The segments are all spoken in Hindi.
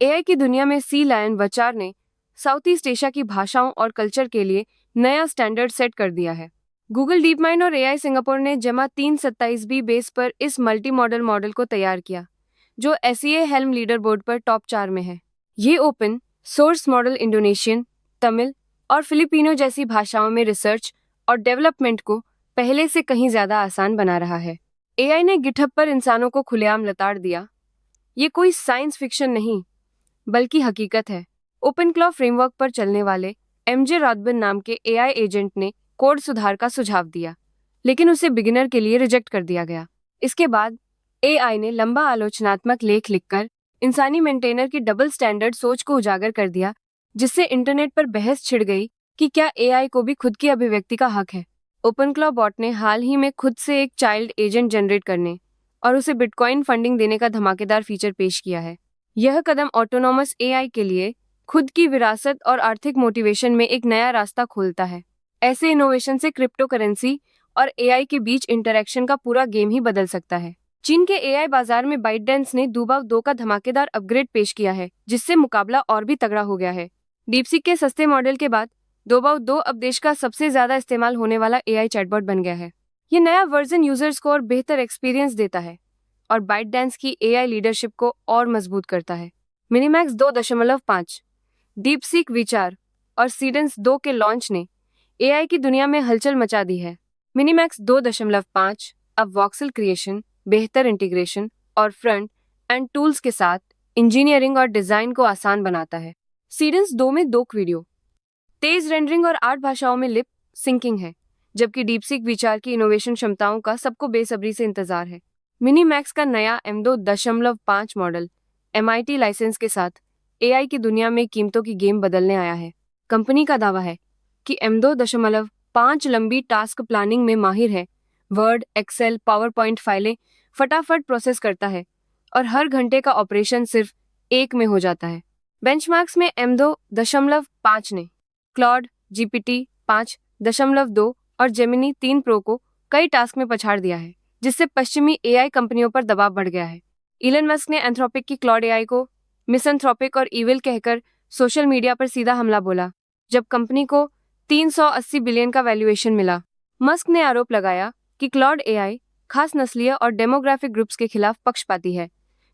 एआई की दुनिया में सी लायन वचार ने साउथ ईस्ट एशिया की भाषाओं और कल्चर के लिए नया स्टैंडर्ड सेट कर दिया है। गूगल डीप माइंड और एआई सिंगापुर ने जमा 327B बेस पर इस मल्टी मॉडल मॉडल को तैयार किया, जो एसईए हेल्म लीडर बोर्ड पर टॉप 4 में है। ये open source model Indonesian, Tamil और फिलिपिनो जैसी भाषाओं में रिसर्च और डेवलपमेंट को पहले से कहीं ज्यादा आसान बना रहा है। एआई ने गिटहब पर इंसानों को खुलेआम लताड़ दिया। ये कोई साइंस फिक्शन नहीं, बल्कि हकीकत है। ओपनक्लॉ फ्रेमवर्क पर चलने वाले एमजे राथबन नाम के एआई एजेंट ने कोड सुधार का सुझाव दिया, लेकिन उसे बिगिनर के लिए रिजेक्ट कर दिया गया। इसके बाद एआई ने लंबा आलोचनात्मक लेख लिखकर इंसानी मेंटेनर की डबल स्टैंडर्ड सोच को उजागर कर दिया, जिससे इंटरनेट पर बहस छिड़ गई कि क्या एआई को भी खुद की अभिव्यक्ति का हक है। ओपनक्लॉ बॉट ने हाल ही में खुद से एक चाइल्ड एजेंट जनरेट करने और उसे बिटकॉइन फंडिंग देने का धमाकेदार फीचर पेश किया है। यह कदम ऑटोनॉमस एआई के लिए खुद की विरासत और आर्थिक मोटिवेशन में एक नया रास्ता खोलता है। ऐसे इनोवेशन से क्रिप्टो करेंसी और एआई के बीच इंटरैक्शन का पूरा गेम ही बदल सकता है। चीन के एआई बाजार में बाइटडेंस ने दूबाव 2 का धमाकेदार अपग्रेड पेश किया है, जिससे मुकाबला और भी तगड़ा हो गया है। डीपसीक के सस्ते मॉडल के बाद दूबाव 2 अब देश का सबसे ज्यादा इस्तेमाल होने वाला एआई चैटबॉट बन गया है। ये नया वर्जन यूजर्स को और बेहतर एक्सपीरियंस देता है और बाइटडेंस की एआई लीडरशिप को और मजबूत करता है। मिनीमैक्स 2.5, डीपसीक विचार और सीडेंस 2 के लॉन्च ने एआई की दुनिया में हलचल मचा दी है। मिनीमैक्स 2.5 अब वॉक्सल क्रिएशन, बेहतर इंटीग्रेशन और फ्रंट एंड टूल्स के साथ इंजीनियरिंग और डिजाइन को आसान बनाता है। सीडेंस 2 में दोक वीडियो, तेज रेंडरिंग और 8 भाषाओं में लिप सिंकिंग है, जबकि डीपसीक विचार की इनोवेशन क्षमताओं का सबको बेसब्री से इंतजार है। मिनीमैक्स का नया M2.5 मॉडल MIT लाइसेंस के साथ एआई की दुनिया में कीमतों की गेम बदलने आया है। कंपनी का दावा है कि M2.5 लंबी टास्क प्लानिंग में माहिर है, वर्ड, एक्सेल, पावरपॉइंट फाइलें फटाफट प्रोसेस करता है और हर घंटे का ऑपरेशन सिर्फ 1 में हो जाता है। बेंचमार्क्स में M2.5 ने क्लॉड, GPT 5.2 और जेमिनी 3 प्रो को कई टास्क में पछाड़ दिया है, जिससे पश्चिमी एआई कंपनियों पर दबाव बढ़ गया है। इलन मस्क ने एंथ्रोपिक की क्लॉड एआई को मिसएंथ्रोपिक और इविल कहकर सोशल मीडिया पर सीधा हमला बोला, जब कंपनी को 380 बिलियन का वैल्यूएशन मिला। मस्क ने आरोप लगाया कि क्लॉड एआई खास नस्लीय और डेमोग्राफिक ग्रुप्स के खिलाफ पक्षपाती है,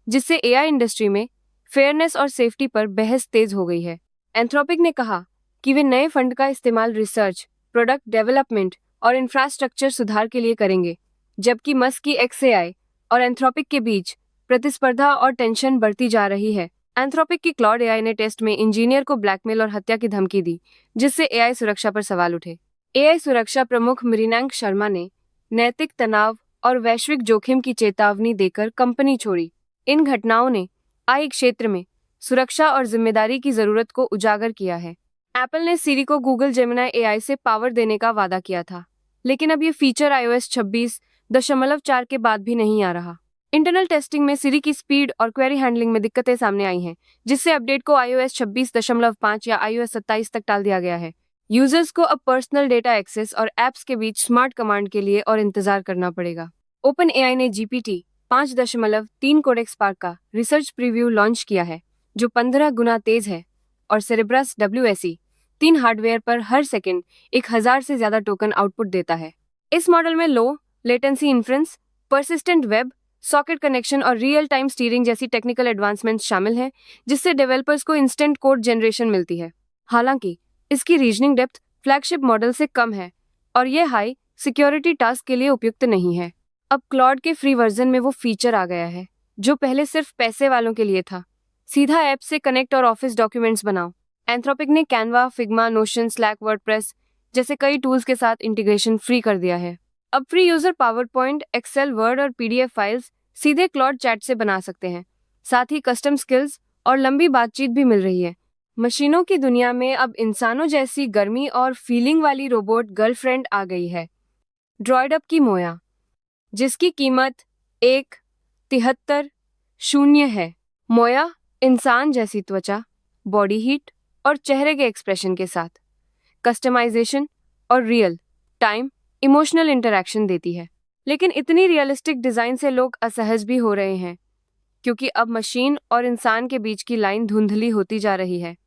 जिससे एआई इंडस्ट्री में फेयरनेस और सेफ्टी पर बहस तेज हो गई है। एंथ्रोपिक ने कहा कि वे नए फंड का इस्तेमाल रिसर्च, प्रोडक्ट डेवलपमेंट और इंफ्रास्ट्रक्चर सुधार के लिए करेंगे, जबकि मस्क की XAI और एंथ्रोपिक के बीच प्रतिस्पर्धा और टेंशन बढ़ती जा रही है। एंथ्रोपिक की क्लॉड एआई ने टेस्ट में इंजीनियर को ब्लैकमेल और हत्या की धमकी दी, जिससे एआई सुरक्षा पर सवाल उठे। एआई सुरक्षा प्रमुख मृणांक शर्मा ने नैतिक तनाव और वैश्विक जोखिम की चेतावनी देकर कंपनी छोड़ी। इन घटनाओं ने AI क्षेत्र में सुरक्षा और जिम्मेदारी की जरूरत को उजागर किया है। एप्पल ने सीरी को गूगल जेमिनी एआई से पावर देने का वादा किया था, लेकिन अब ये फीचर iOS 26.4 के बाद भी नहीं आ रहा। इंटरनल टेस्टिंग में सीरी की स्पीड और क्वेरी हैंडलिंग में दिक्कतें सामने आई हैं, जिससे अपडेट को iOS 26.5 या iOS 27 तक टाल दिया गया है। यूजर्स को अब पर्सनल डेटा एक्सेस और ऐप्स के बीच स्मार्ट कमांड के लिए और इंतजार करना पड़ेगा। ओपन एआई ने GPT 5.3 कोडेक स्पार्क का रिसर्च प्रीव्यू लॉन्च किया है, जो 15 गुना तेज है और सेरेब्रस WSE3 हार्डवेयर पर हर सेकंड 1000 से ज्यादा टोकन आउटपुट देता है। इस मॉडल में low latency inference, persistent web, socket connection और रियल टाइम स्टीयरिंग जैसी टेक्निकल एडवांसमेंट्स शामिल हैं, जिससे डेवलपर्स को इंस्टेंट कोड जनरेशन मिलती है। हालांकि इसकी रीजनिंग डेप्थ फ्लैगशिप मॉडल से कम है और यह हाई सिक्योरिटी टास्क के लिए उपयुक्त नहीं है। अब क्लॉड के फ्री वर्जन में वो फीचर आ गया है जो पहले सिर्फ पैसे वालों के लिए था। सीधा ऐप से कनेक्ट और ऑफिस डॉक्यूमेंट्स बनाओ। एंथ्रोपिक ने Canva, Figma, notion, slack, WordPress जैसे कई टूल्स के साथ इंटीग्रेशन फ्री कर दिया है। अब free user PowerPoint, Excel, Word और PDF फाइल्स सीधे क्लॉड चैट से बना सकते हैं। साथ ही कस्टम स्किल्स और लंबी बातचीत भी मिल रही है। मशीनों की दुनिया में अब इंसानों जैसी गर्मी और फीलिंग वाली रोबोट गर्लफ्रेंड आ गई है, ड्रॉयडअप की मोया, जिसकी कीमत 1.73 है। मोया इंसान जैसी त्वचा, बॉडी हीट और चेहरे के एक्सप्रेशन के साथ कस्टमाइजेशन और रियल टाइम इमोशनल इंटरैक्शन देती है। लेकिन इतनी रियलिस्टिक डिजाइन से लोग असहज भी हो रहे हैं। क्योंकि अब मशीन और इंसान के बीच की लाइन धुंधली होती जा रही है।